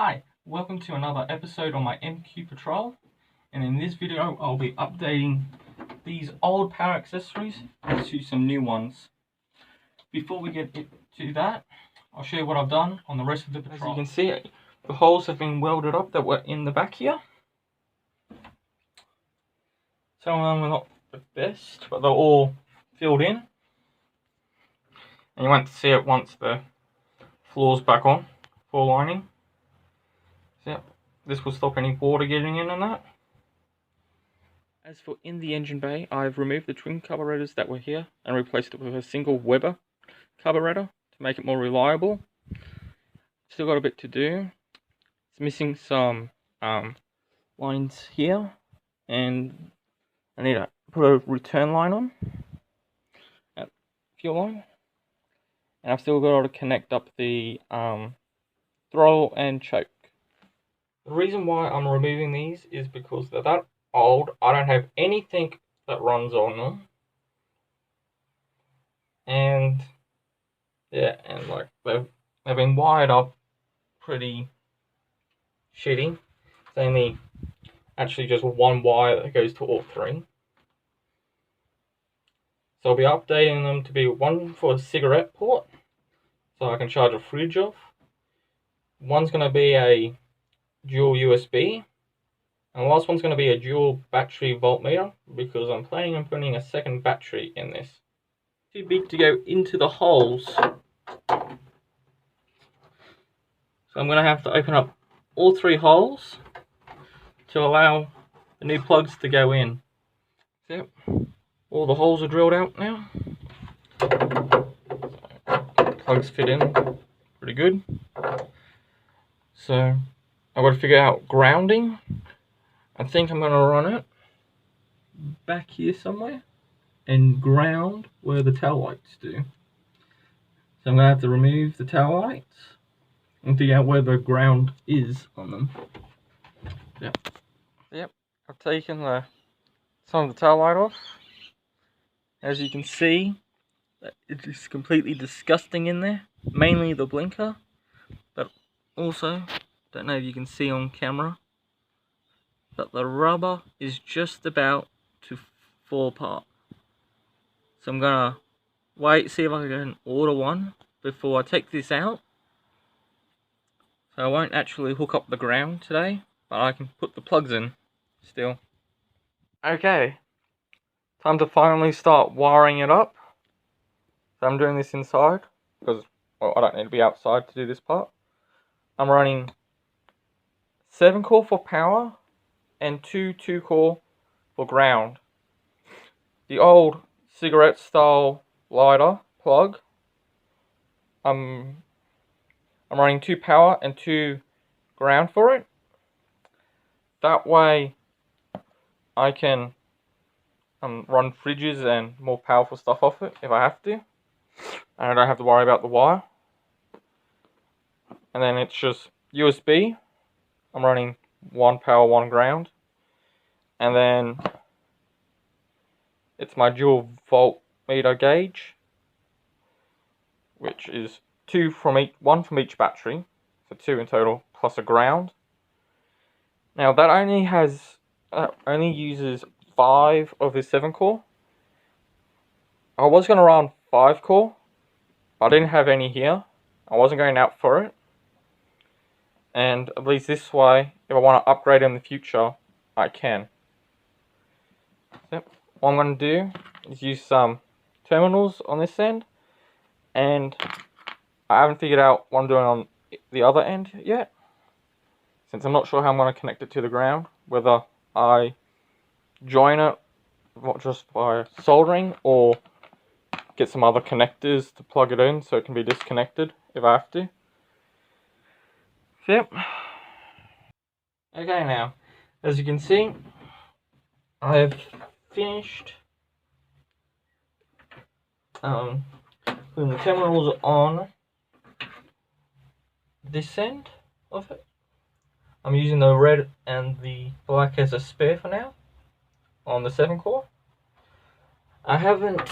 Hi, welcome to another episode on my MQ Patrol, and in this video I'll be updating these old power accessories to some new ones. Before we get to that, I'll show you what I've done on the rest of the patrol. As you can see, the holes have been welded up that were in the back here. Some of them are not the best, but they're all filled in. And you won't see it once the floor's back on, floor lining. So this will stop any water getting in and that. As for in the engine bay, I've removed the twin carburetors that were here and replaced it with a single Weber carburetor to make it more reliable. Still got a bit to do. It's missing some lines here, and I need to put a return line on at fuel line. And I've still got to connect up the throttle and choke. The reason why I'm removing these is because they're that old. I don't have anything that runs on them. And yeah, and like they've been wired up pretty shitty. It's only actually just one wire that goes to all three. So I'll be updating them to be one for a cigarette port, so I can charge a fridge off. One's going to be a dual USB, and the last one's going to be a dual battery voltmeter, because I'm planning on putting a second battery in this. Too big to go into the holes, so I'm going to have to open up all three holes to allow the new plugs to go in. Yep, all the holes are drilled out now. Plugs fit in pretty good. So I've got to figure out grounding. I think I'm going to run it back here somewhere and ground where the tail lights do. So I'm going to have to remove the tail lights and figure out where the ground is on them. Yep, I've taken some of the tail light off. As you can see, it is completely disgusting in there, mainly the blinker, but also, don't know if you can see on camera, but the rubber is just about to fall apart. So I'm gonna wait, see if I can order one before I take this out. So I won't actually hook up the ground today, but I can put the plugs in still. Okay, time to finally start wiring it up. So I'm doing this inside because, well, I don't need to be outside to do this part. I'm running 7-core for power and 2-core for ground. The old cigarette style lighter plug, I'm running 2 power and 2 ground for it. That way I can run fridges and more powerful stuff off it if I have to, and I don't have to worry about the wire. And then it's just USB. I'm running 1 power, 1 ground, and then it's my dual voltmeter gauge, which is 1 from each battery, so 2 in total, plus a ground. Now that only uses 5 of his 7-core. I was going to run 5-core, but I didn't have any here. I wasn't going out for it. And at least this way, if I want to upgrade in the future, I can. So what I'm going to do is use some terminals on this end, and I haven't figured out what I'm doing on the other end yet, since I'm not sure how I'm going to connect it to the ground, whether I join it just by soldering or get some other connectors to plug it in so it can be disconnected if I have to. Yep. Okay, now, as you can see, I've finished putting the terminals on this end of it. I'm using the red and the black as a spare for now on the 7-core. I haven't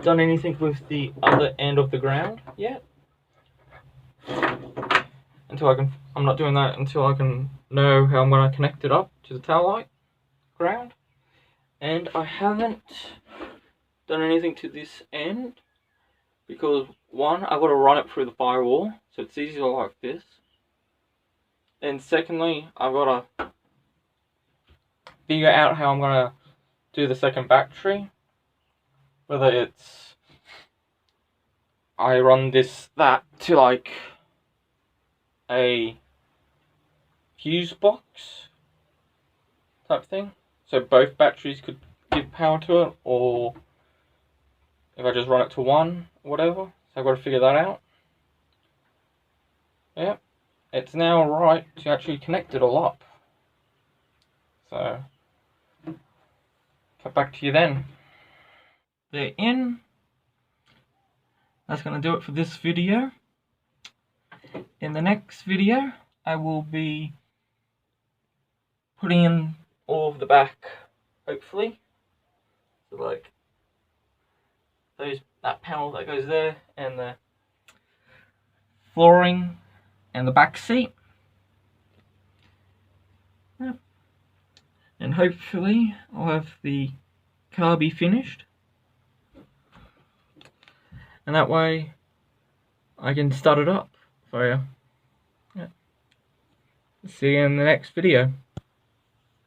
done anything with the other end of the ground yet. I'm not doing that until I can know how I'm going to connect it up to the tail light ground. And I haven't done anything to this end because one, I've got to run it through the firewall, so it's easier like this. And secondly, I've got to figure out how I'm going to do the second battery. Whether it's I run that to like a fuse box type thing, so both batteries could give power to it, or if I just run it to one, whatever. So I've got to figure that out. Yeah, it's now right to actually connect it all up. So, get back to you then. They're in. That's going to do it for this video. In the next video, I will be putting in all of the back, hopefully. So like that panel that goes there, and the flooring and the back seat. Yep. And hopefully I'll have the car be finished. And that way I can start it up for you. Yeah. See you in the next video.